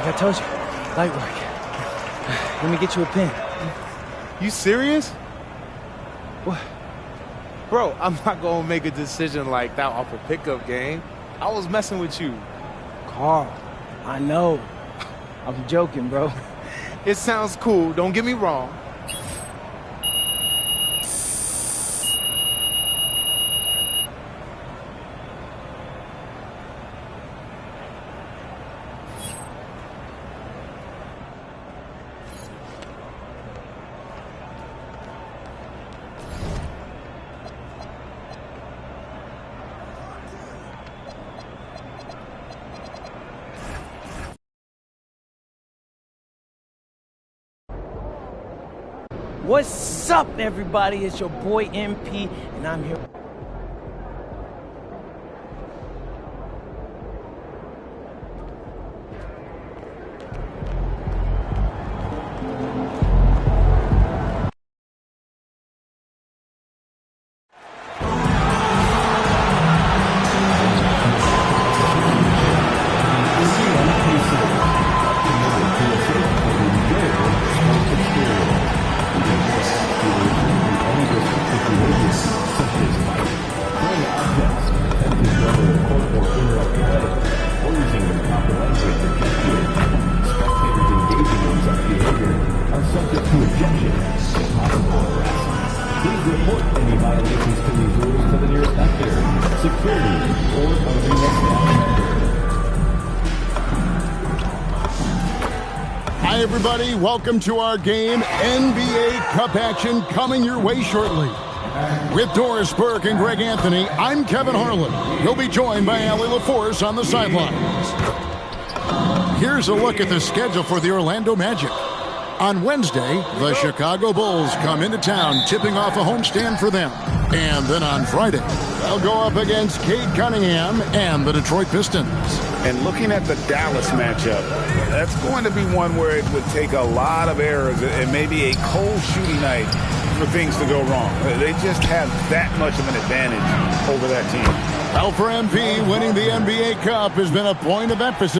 I told you, light work. Let me get you a pen. You serious? What? Bro, I'm not gonna make a decision like that off a pickup game. I was messing with you. Carl, I know. I'm joking, bro. It sounds cool, don't get me wrong. What's up, everybody? It's your boy MP, and I'm here. Hi, everybody. Welcome to our game. NBA Cup action coming your way shortly. With Doris Burke and Greg Anthony, I'm Kevin Harlan. You'll be joined by Allie LaForce on the sidelines. Here's a look at the schedule for the Orlando Magic. On Wednesday, the Chicago Bulls come into town, tipping off a homestand for them. And then on Friday, they'll go up against Cade Cunningham and the Detroit Pistons. And looking at the Dallas matchup, that's going to be one where it would take a lot of errors and maybe a cold shooting night for things to go wrong. They just have that much of an advantage over that team. Well, for MP, winning the NBA Cup has been a point of emphasis.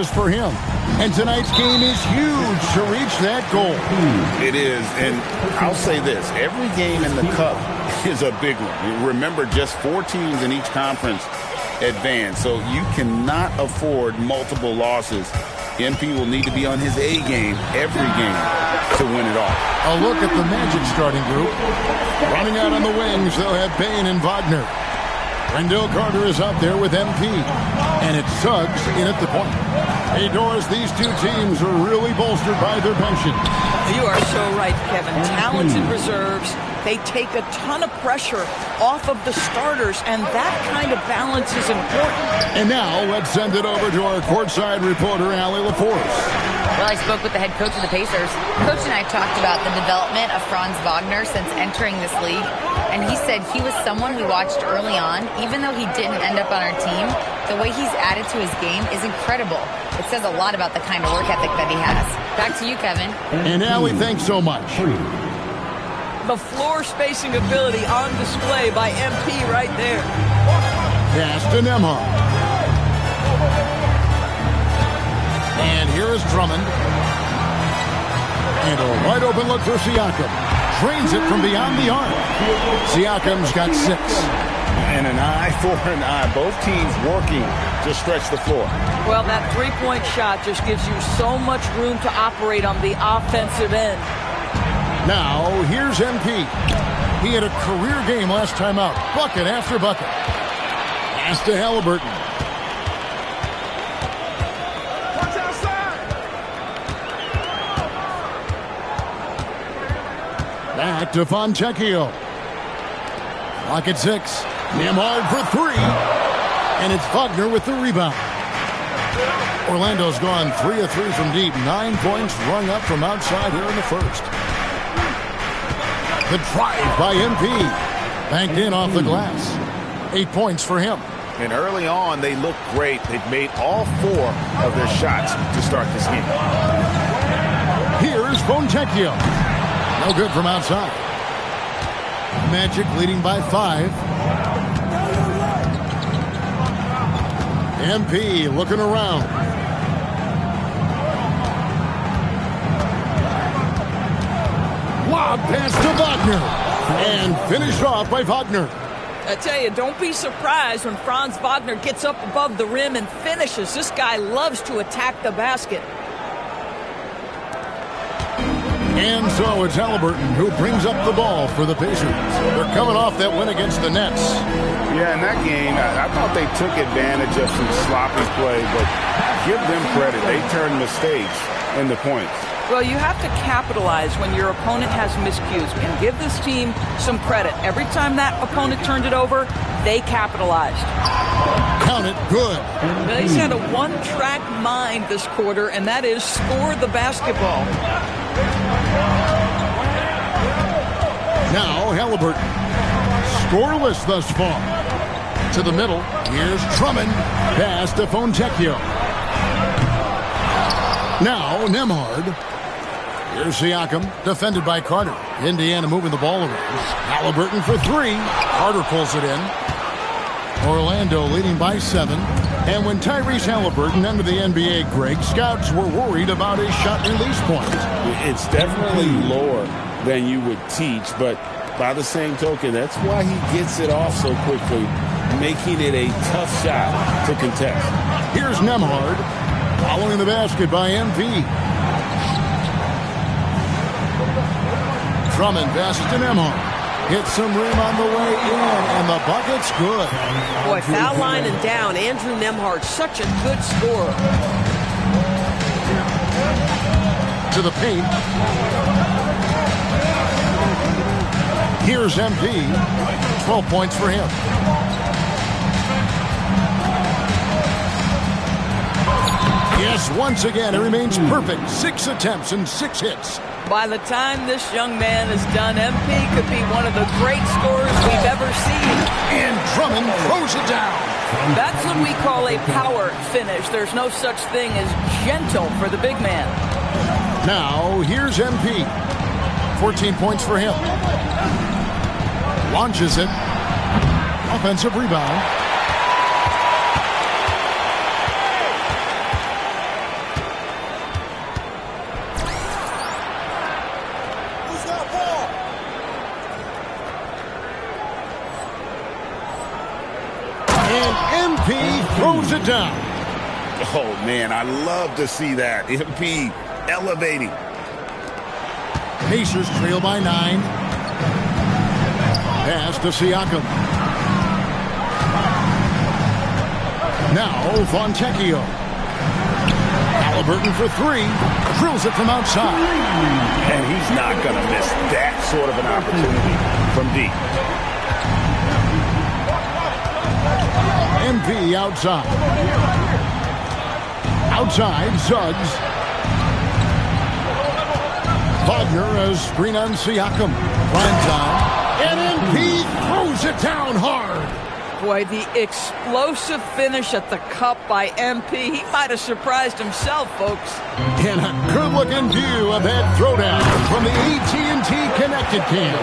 is for him. And tonight's game is huge to reach that goal. It is, and I'll say this. Every game in the Cup is a big one. Remember, just 4 teams in each conference advance, so you cannot afford multiple losses. MP will need to be on his A game every game to win it all. A look at the Magic starting group. Running out on the wings, they'll have Bane and Wagner. Wendell Carter is out there with MP. And it's Suggs in at the point. Hey, Doris, these two teams are really bolstered by their pension. You are so right, Kevin. Talented reserves. They take a ton of pressure off of the starters, and that kind of balance is important. And now, let's send it over to our courtside reporter, Allie LaForce. Well, I spoke with the head coach of the Pacers. Coach and I talked about the development of Franz Wagner since entering this league, and he said he was someone we watched early on. Even though he didn't end up on our team, the way he's added to his game is incredible. It says a lot about the kind of work ethic that he has. Back to you, Kevin. And Allie, thanks so much. The floor spacing ability on display by MP right there. Pass to Nembhard. And here is Drummond. And a wide open look for Siakam. Drains it from beyond the arc. Siakam's got 6. And an eye for an eye. Both teams working to stretch the floor. Well, that three-point shot just gives you so much room to operate on the offensive end. Now, here's MP. He had a career game last time out. Bucket after bucket. Pass to Halliburton. Watch outside. Back to Fontecchio. Clock at 6. Nembhard for 3. And it's Wagner with the rebound. Orlando's gone 3 of 3 from deep. 9 points rung up from outside here in the first. The drive by MP. Banked in off the glass. 8 points for him. And early on, they looked great. They've made all 4 of their shots to start this game. Here's Fontecchio. No good from outside. Magic leading by 5. MP looking around. Lob pass to Wagner. And finished off by Wagner. I tell you, don't be surprised when Franz Wagner gets up above the rim and finishes. This guy loves to attack the basket. And so it's Halliburton who brings up the ball for the Pacers. They're coming off that win against the Nets. Yeah, in that game, I thought they took advantage of some sloppy play, but give them credit. They turned mistakes into points. Well, you have to capitalize when your opponent has miscues and give this team some credit. Every time that opponent turned it over, they capitalized. Count it, good. Well, he's had a one-track mind this quarter, and that is score the basketball. Now Halliburton. Scoreless thus far. To the middle. Here's Drummond. Pass to Fontecchio. Now Nembhard. Here's Siakam. Defended by Carter. Indiana moving the ball around. Halliburton for 3. Carter pulls it in. Orlando leading by 7. And when Tyrese Halliburton entered the NBA, Greg, scouts were worried about his shot release point. It's definitely lower than you would teach, but by the same token, that's why he gets it off so quickly, making it a tough shot to contest. Here's Nembhard. Following the basket by MP. Drummond passes to Nembhard. Hits some rim on the way in, and the bucket's good. Boy, foul line and down. Andrew Nembhard, such a good scorer. To the paint. Here's MP. 12 points for him. Yes, once again, it remains perfect. 6 attempts and 6 hits. By the time this young man is done, MP could be one of the great scorers we've ever seen. And Drummond throws it down. That's what we call a power finish. There's no such thing as gentle for the big man. Now, here's MP. 14 points for him. Launches it. Offensive rebound. And MP throws it down. Oh, man, I love to see that. MP elevating. Pacers trail by 9. Pass to Siakam. Now Fontecchio. Halliburton for 3. Drills it from outside. And he's not going to miss that sort of an opportunity from deep. MP outside. Outside, Suggs. Wagner as screen on Siakam. Prime time. And MP throws it down hard. Boy, the explosive finish at the cup by MP. He might have surprised himself, folks. And a good-looking view of that throwdown from the AT&T Connected Cam.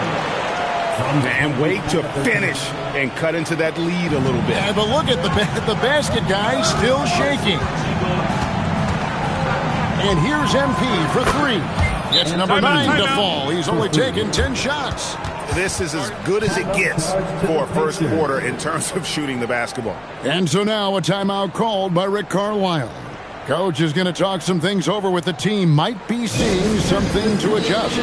And wait to finish and cut into that lead a little bit. Yeah, but look at the basket guy still shaking. And here's MP for 3. Gets number 9 to fall. He's only taken 10 shots. This is as good as it gets for a first quarter in terms of shooting the basketball. And so now a timeout called by Rick Carlisle. Coach is going to talk some things over with the team. Might be seeing something to adjust.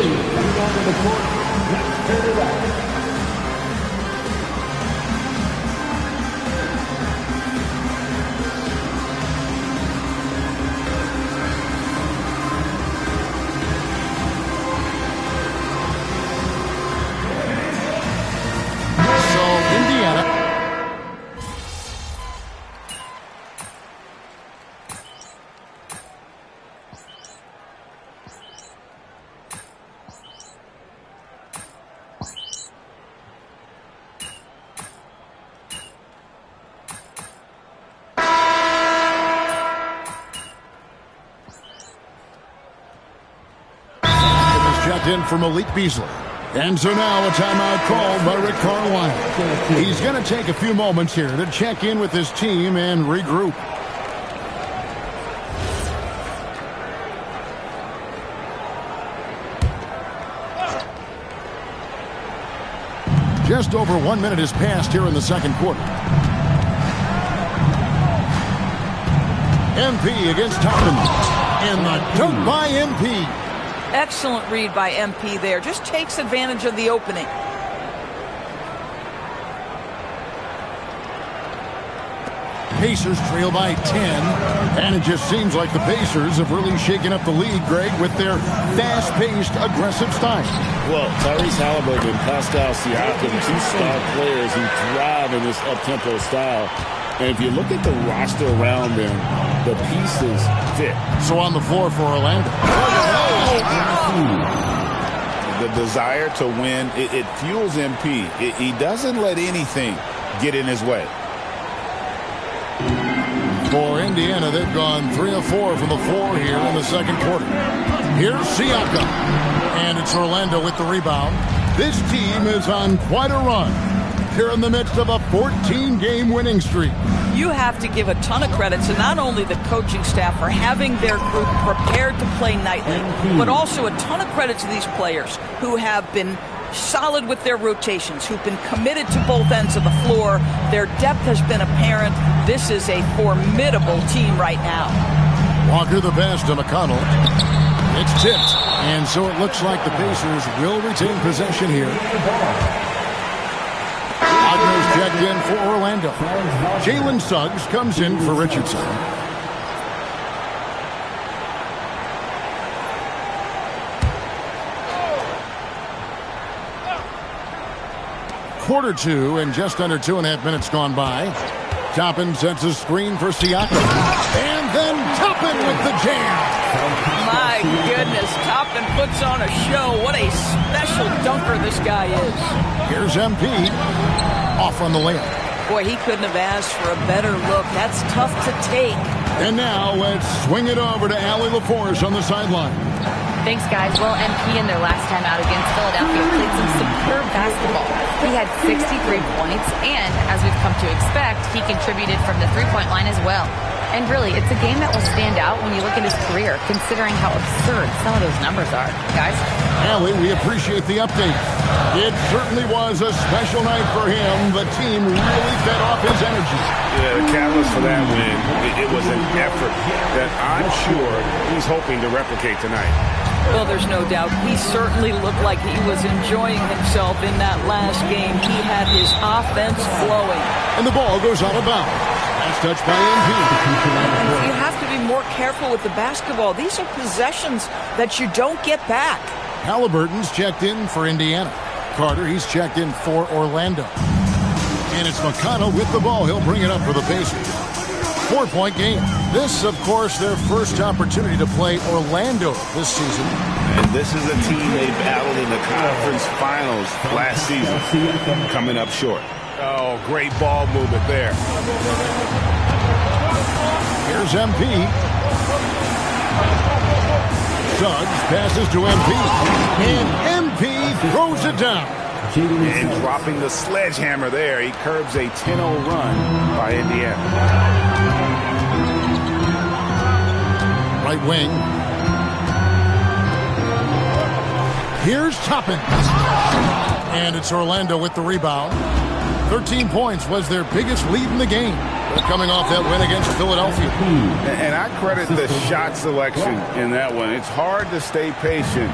In for Malik Beasley. And so now a timeout called by Rick Carlisle. He's going to take a few moments here to check in with his team and regroup. Just over 1 minute has passed here in the second quarter. MP against Toppin. And the dunk by MP. Excellent read by MP there. Just takes advantage of the opening. Pacers trail by 10. And it just seems like the Pacers have really shaken up the league, Greg, with their fast-paced, aggressive style. Well, Tyrese Halliburton and Pascal Siakam, 2 star players who thrive in this up-tempo style. And if you look at the roster around them, the pieces fit. So on the floor for Orlando. The desire to win, it fuels MP. He doesn't let anything get in his way. For Indiana, they've gone 3 of 4 from the floor here in the second quarter. Here's Siakam. And it's Orlando with the rebound. This team is on quite a run. They're in the midst of a 14-game winning streak. You have to give a ton of credit to not only the coaching staff for having their group prepared to play nightly, but also a ton of credit to these players who have been solid with their rotations, who've been committed to both ends of the floor. Their depth has been apparent. This is a formidable team right now. Walker the pass to McConnell. It's tipped. And so it looks like the Pacers will retain possession here. Wagner's checked in for Orlando. Jalen Suggs comes in for Richardson. Quarter 2 and just under 2.5 minutes gone by. Toppin sets a screen for Siakam. And then Toppin with the jam. My goodness, Toppin puts on a show. What a special dunker this guy is. Here's MP. Off on the layup. Boy, he couldn't have asked for a better look. That's tough to take. And now let's swing it over to Allie LaForce on the sideline. Thanks, guys. Well, MP in their last time out against Philadelphia played some superb basketball. He had 63 points, and as we've come to expect, he contributed from the three-point line as well. And really, it's a game that will stand out when you look at his career, considering how absurd some of those numbers are. Guys? Allie, we appreciate the update. It certainly was a special night for him. The team really fed off his energy. Yeah, the catalyst for that win, it was an effort that I'm sure he's hoping to replicate tonight. Well, there's no doubt. He certainly looked like he was enjoying himself in that last game. He had his offense flowing. And the ball goes out of bounds. Last touch by MP. You have to be more careful with the basketball. These are possessions that you don't get back. Halliburton's checked in for Indiana. Carter, he's checked in for Orlando. And it's McConnell with the ball. He'll bring it up for the Pacers. 4-point game. This, of course, their first opportunity to play Orlando this season. And this is a team they battled in the conference finals last season, coming up short. Oh, great ball movement there. Here's MP. Suggs passes to MP. And MP throws it down. And dropping the sledgehammer there, he curbs a 10-0 run by Indiana. Right wing. Here's Toppin. And it's Orlando with the rebound. 13 points was their biggest lead in the game. They're coming off that win against Philadelphia. And I credit the shot selection in that one. It's hard to stay patient,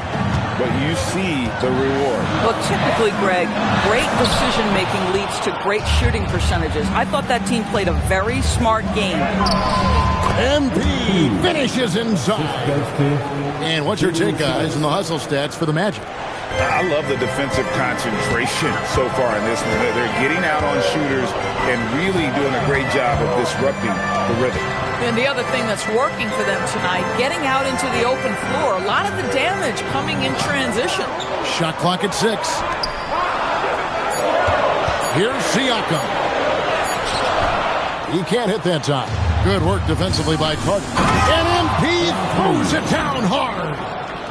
but you see the reward. Well, typically, Greg, great decision-making leads to great shooting percentages. I thought that team played a very smart game. MP finishes inside. And what's your take, guys, on the hustle stats for the Magic? I love the defensive concentration so far in this one. They're getting out on shooters and really doing a great job of disrupting the rhythm. And the other thing that's working for them tonight, getting out into the open floor. A lot of the damage coming in transition. Shot clock at 6. Here's Siakam. He can't hit that time. Good work defensively by Carter. And MP throws it down hard.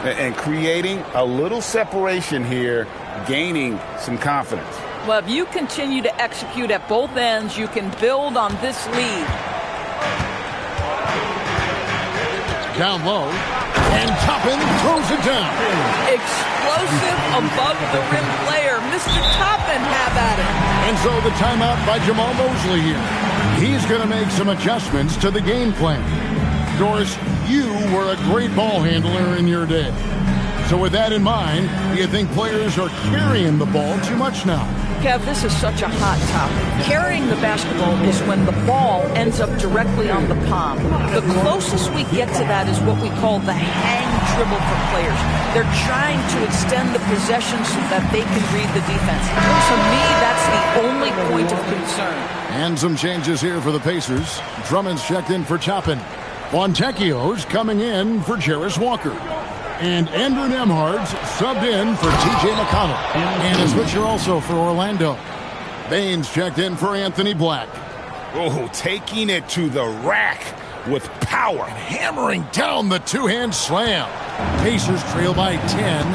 And creating a little separation here, gaining some confidence. Well, if you continue to execute at both ends, you can build on this lead. Down low. And Toppin throws it down. Explosive above the rim player. Mr. Toppin have at it. And so the timeout by Jamal Mosley here. He's going to make some adjustments to the game plan. Doris, you were a great ball handler in your day. So with that in mind, do you think players are carrying the ball too much now? Kev, this is such a hot topic. Carrying the basketball is when the ball ends up directly on the palm. The closest we get to that is what we call the hang dribble for players. They're trying to extend the possession so that they can read the defense. To me, that's the only point of concern. And some changes here for the Pacers. Drummond's checked in for Toppin. Fontecchio's coming in for Jarris Walker. And Andrew Nembhard's subbed in for T.J. McConnell. And a switcher also for Orlando. Baines checked in for Anthony Black. Oh, taking it to the rack with power. And hammering down the two-hand slam. Pacers trail by 10.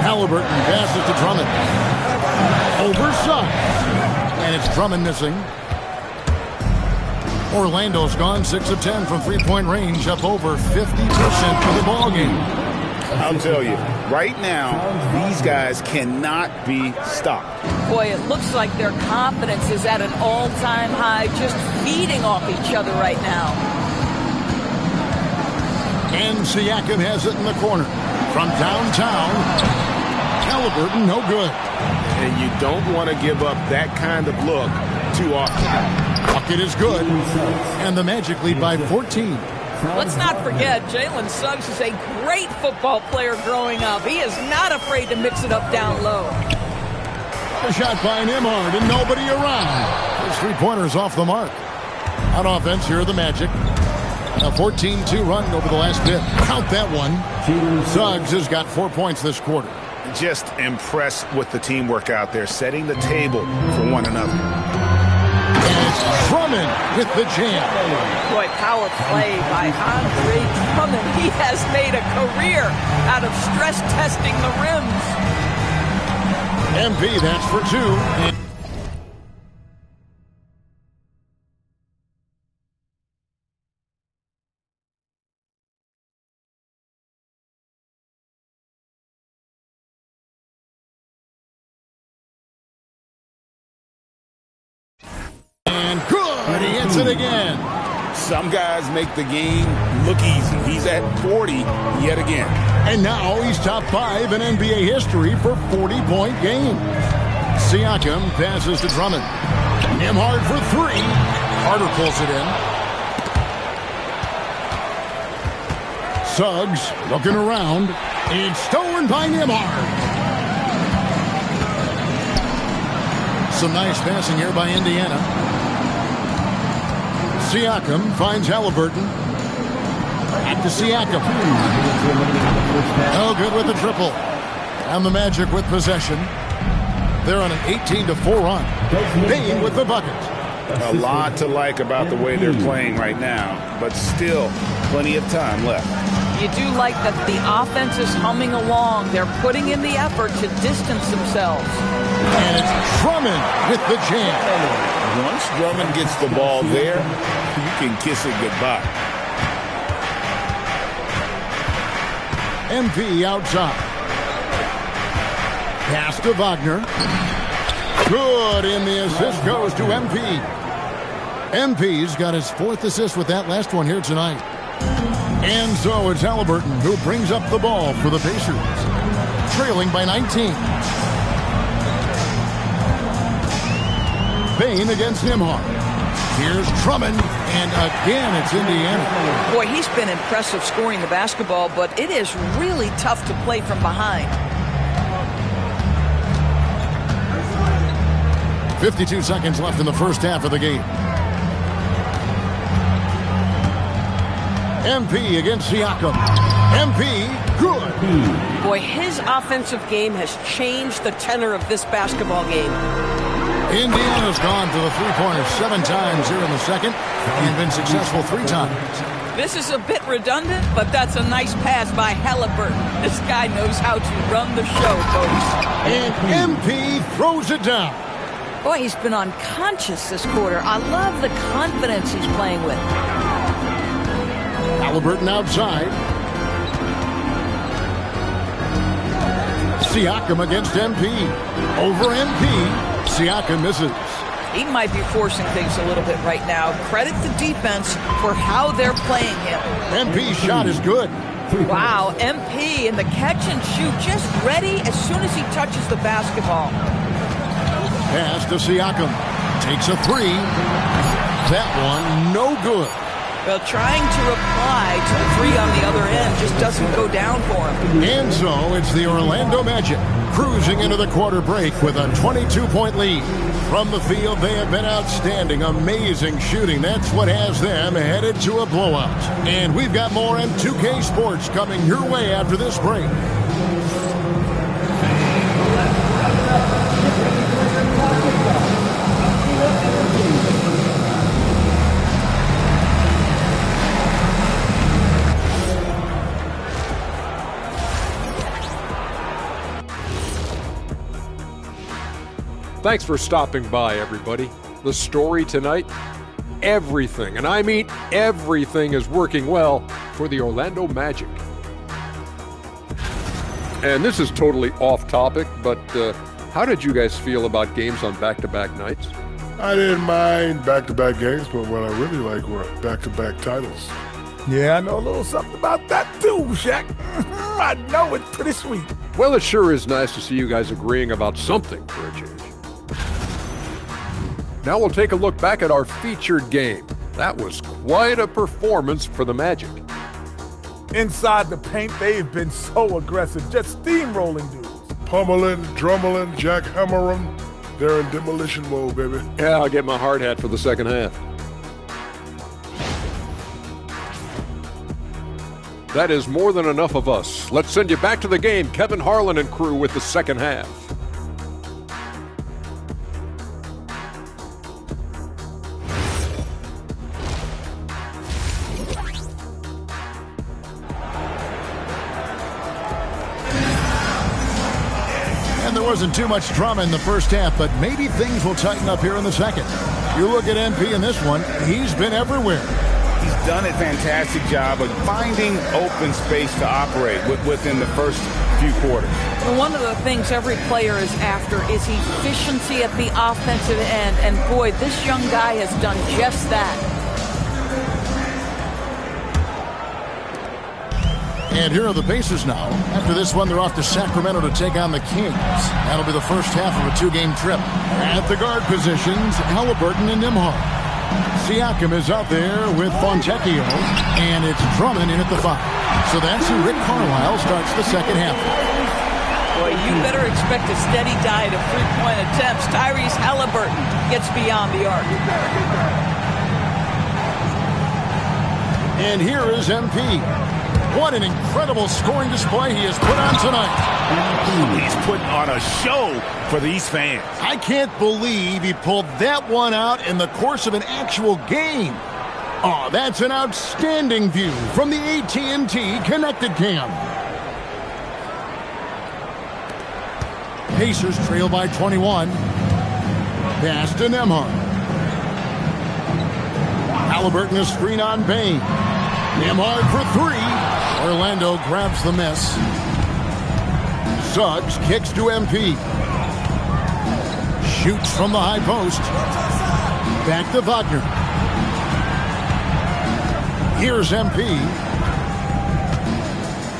Halliburton passes to Drummond. Over Suggs. And it's Drummond missing. Orlando's gone 6 of 10 from three-point range, up over 50% for the ballgame. I'll tell you, right now, these guys cannot be stopped. Boy, it looks like their confidence is at an all-time high, just feeding off each other right now. And Siakam has it in the corner. From downtown, Halliburton, no good. And you don't want to give up that kind of look too often. Bucket is good, and the Magic lead by 14. Let's not forget, Jalen Suggs is a great football player growing up. He is not afraid to mix it up down low. A shot by Nembhard, and nobody around. His three-pointer's off the mark. On offense, here are the Magic. A 14-2 run over the last bit. Count that one. Suggs has got 4 points this quarter. Just impressed with the teamwork out there, setting the table for one another. Drummond with the jam. Boy, power play by Andre Drummond. He has made a career out of stress testing the rims. MP, that's for 2. And good. He hits it again. Some guys make the game look easy. He's at 40 yet again. And now he's top 5 in NBA history for 40-point games. Siakam passes to Drummond. Nembhard for 3. Carter pulls it in. Suggs looking around. It's stolen by Nembhard. Some nice passing here by Indiana. Siakam finds Halliburton. Back to Siakam. Oh, good with the triple. And the Magic with possession. They're on an 18-4 run. Bane with the bucket. A lot to like about the way they're playing right now, but still plenty of time left. You do like that the offense is humming along. They're putting in the effort to distance themselves. And it's Drummond with the jam. Once Drummond gets the ball there, you can kiss it goodbye. MP outside. Pass to Wagner. Good, and the assist goes to MP. MP's got his 4th assist with that last one here tonight. And so it's Halliburton who brings up the ball for the Pacers. Trailing by 19. Bane against Nembhard. Here's Drummond, and again it's Indiana. Boy, he's been impressive scoring the basketball, but it is really tough to play from behind. 52 seconds left in the first half of the game. MP against Siakam. MP, good. Boy, his offensive game has changed the tenor of this basketball game. Indiana's gone to the three-pointer 7 times here in the second and been successful 3 times. This is a bit redundant, but that's a nice pass by Halliburton. This guy knows how to run the show, folks. And MP throws it down. Boy, he's been unconscious this quarter. I love the confidence he's playing with. Halliburton outside. Siakam against MP. Over MP. Siakam misses. He might be forcing things a little bit right now. Credit the defense for how they're playing him. MP's shot is good. Wow, MP in the catch and shoot, just ready as soon as he touches the basketball. Pass to Siakam. Takes a 3. That one no good. Well, trying to reply to the 3 on the other end just doesn't go down for him. And so it's the Orlando Magic cruising into the quarter break with a 22-point lead. From the field, they have been outstanding, amazing shooting. That's what has them headed to a blowout. And we've got more M2K Sports coming your way after this break. Thanks for stopping by, everybody. The story tonight, everything, and I mean everything, is working well for the Orlando Magic. And this is totally off topic, but how did you guys feel about games on back-to-back nights? I didn't mind back-to-back games, but what I really like were back-to-back titles. Yeah, I know a little something about that too, Shaq. I know it's pretty sweet. Well, it sure is nice to see you guys agreeing about something for a change. Now we'll take a look back at our featured game. That was quite a performance for the Magic. Inside the paint, they've been so aggressive, just steamrolling dudes. Pummeling, drummeling, jackhammering. They're in demolition mode, baby. Yeah, I'll get my hard hat for the second half. That is more than enough of us. Let's send you back to the game, Kevin Harlan and crew, with the second half. And there wasn't too much drama in the first half, but maybe things will tighten up here in the second. You look at MP in this one, he's been everywhere. He's done a fantastic job of finding open space to operate within the first few quarters. Well, one of the things every player is after is efficiency at the offensive end. And boy, this young guy has done just that. And here are the Pacers now. After this one, they're off to Sacramento to take on the Kings. That'll be the first half of a two-game trip. At the guard positions, Halliburton and Nembhard. Siakam is out there with Fontecchio, and it's Drummond in at the 5. So that's who Rick Carlisle starts the second half. Boy, you better expect a steady diet of three-point attempts. Tyrese Halliburton gets beyond the arc. And here is MP. What an incredible scoring display he has put on tonight. He's putting on a show for these fans. I can't believe he pulled that one out in the course of an actual game. Oh, that's an outstanding view from the AT&T Connected Cam. Pacers trail by 21. Pass to Nembhard. Halliburton a screen on Bane. Nembhard for 3. Orlando grabs the miss. Suggs kicks to MP. Shoots from the high post. Back to Wagner. Here's MP.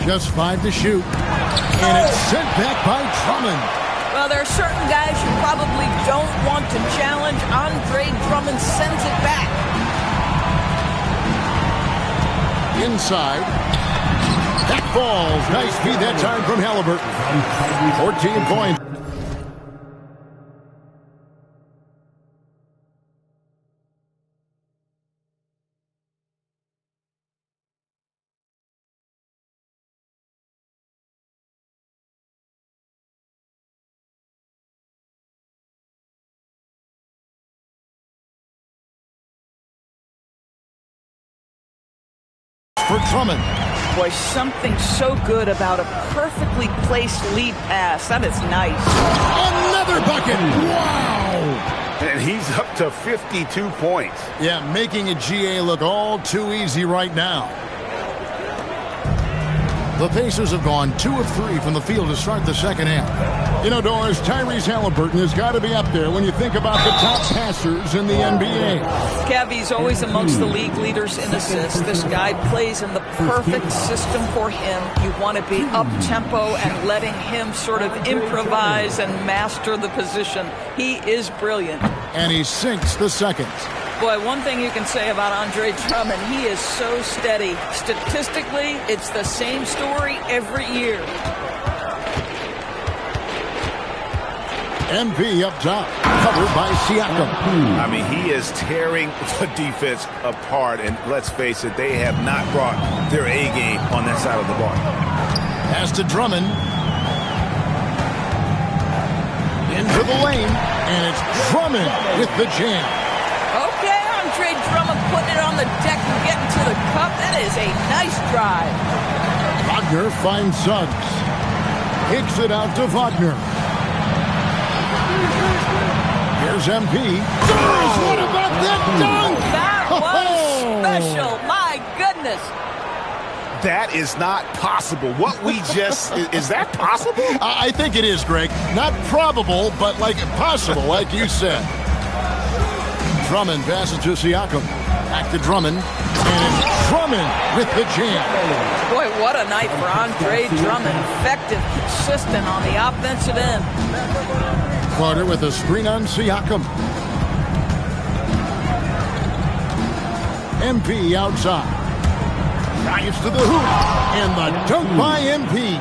Just 5 to shoot. And it's sent back by Drummond. Well, there are certain guys you probably don't want to challenge. Andre Drummond sends it back. Inside. That falls. Nice feed that time from Halliburton. 14 points. For Drummond. Boy, something so good about a perfectly placed lead pass. That is nice. Another bucket. Wow. And he's up to 52 points. Yeah, making a GA look all too easy right now. The Pacers have gone 2 of 3 from the field to start the second half. You know, Doris, Tyrese Halliburton has got to be up there when you think about the top passers in the NBA. Kevy's always amongst the league leaders in assists. This guy plays in the perfect system for him. You want to be up-tempo and letting him sort of improvise and master the position. He is brilliant. And he sinks the second. Boy, one thing you can say about Andre Drummond, he is so steady. Statistically, it's the same story every year. MP up top, covered by Siakam. I mean, he is tearing the defense apart, and let's face it, they have not brought their A game on that side of the ball. Pass to Drummond. Into the lane, and it's Drummond with the jam. Okay, Andre Drummond putting it on the deck and getting to the cup. That is a nice drive. Wagner finds Suggs. Kicks it out to Wagner. Here's MP. What about that dunk? That was special. My goodness. That is not possible. What we just... is that possible? I think it is, Greg. Not probable, but like possible, like you said. Drummond passes to Siakam. Back to Drummond. And it's Drummond with the jam. Boy, what a night for Andre Drummond. Effective, consistent on the offensive end. Carter with a screen on Siakam. MP outside. Drives to the hoop. And the dunk by MP.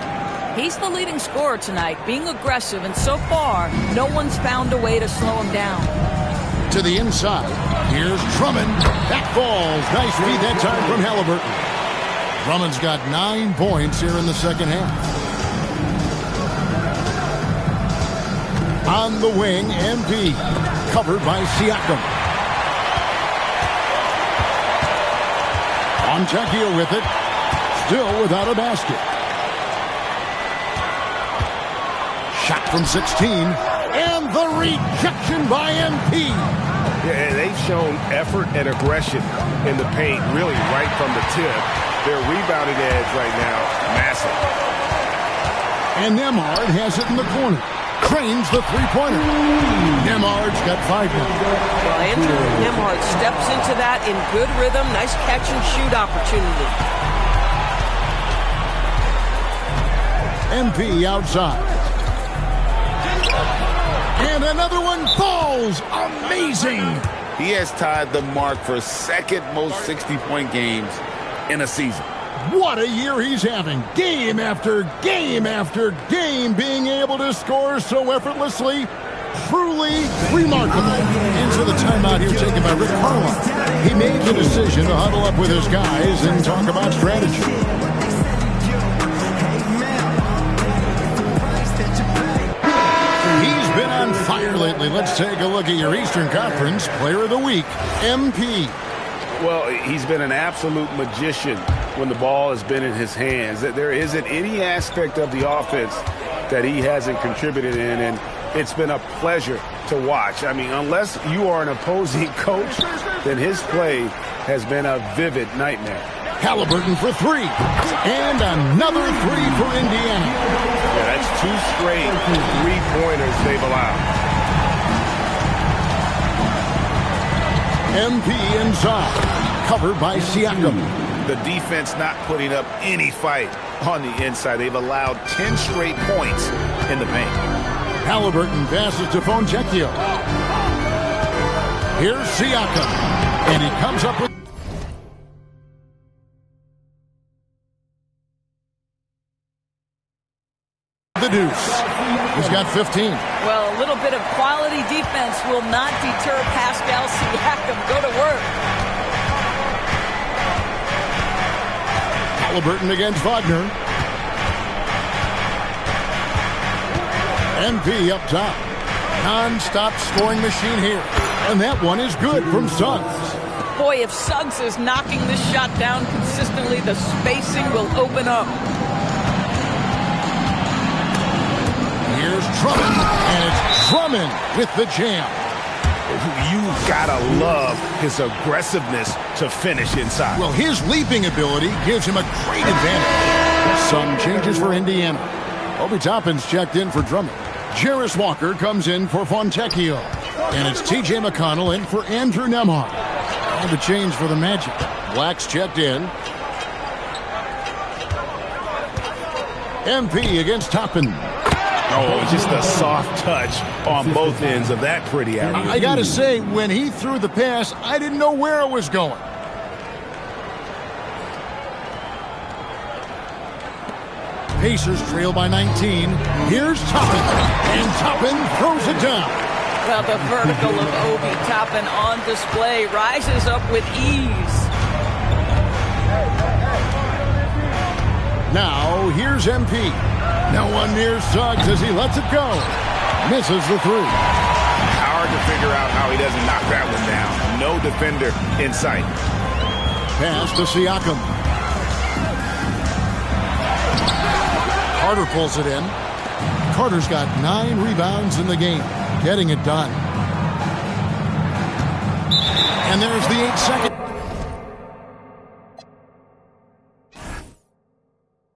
He's the leading scorer tonight, being aggressive, and so far, no one's found a way to slow him down. To the inside. Here's Drummond. That falls. Nice feed that time from Halliburton. Drummond's got 9 points here in the second half. On the wing, MP. Covered by Siakam. Fontecchio with it. Still without a basket. Shot from 16. And the rejection by MP. Yeah, they've shown effort and aggression in the paint, really right from the tip. Their rebounding edge right now, massive. And Nembhard has it in the corner. Cranes the three-pointer. Nembhard's got 5 now. Well, Andrew Nembhard steps into that in good rhythm. Nice catch-and-shoot opportunity. MP outside. And another one falls. Amazing. He has tied the mark for second most 60-point games in a season. What a year he's having. Game after game after game, being able to score so effortlessly. Truly remarkable. Into the timeout here taken by Rick Carlisle. He made the decision to huddle up with his guys and talk about strategy. He's been on fire lately. Let's take a look at your Eastern Conference Player of the Week, MP. Well, he's been an absolute magician when the ball has been in his hands. There isn't any aspect of the offense that he hasn't contributed in, and it's been a pleasure to watch. I mean, unless you are an opposing coach, then his play has been a vivid nightmare. Halliburton for 3. And another 3 for Indiana. Yeah, that's 2 straight three-pointers they've allowed. MP inside, covered by Siakam. The defense not putting up any fight on the inside. They've allowed 10 straight points in the paint. Halliburton passes to Fontecchio. Here's Siakam, and he comes up with the deuce. He's got 15. Well, a little bit of quality defense will not deter Pascal Siakam. Go to work. Halliburton against Wagner. MP up top. Non-stop scoring machine here. And that one is good from Suggs. Boy, if Suggs is knocking this shot down consistently, the spacing will open up. Here's Drummond, and it's Drummond with the jam. You've got to love his aggressiveness to finish inside. Well, his leaping ability gives him a great advantage. Some changes for Indiana. Obi Toppin's checked in for Drummond. Jarris Walker comes in for Fontecchio. And it's T.J. McConnell in for Andrew Nembhard. And the change for the Magic. Black's checked in. MP against Toppin. Oh, just a soft touch on both ends of that pretty alley. I got to say, when he threw the pass, I didn't know where it was going. Pacers trail by 19. Here's Toppin, and Toppin throws it down. Well, the vertical of Obi Toppin on display rises up with ease. Now, here's MP. No one near Suggs as he lets it go. Misses the 3. Hard to figure out how he doesn't knock that one down. No defender in sight. Pass to Siakam. Carter pulls it in. Carter's got 9 rebounds in the game. Getting it done. And there's the 8-second.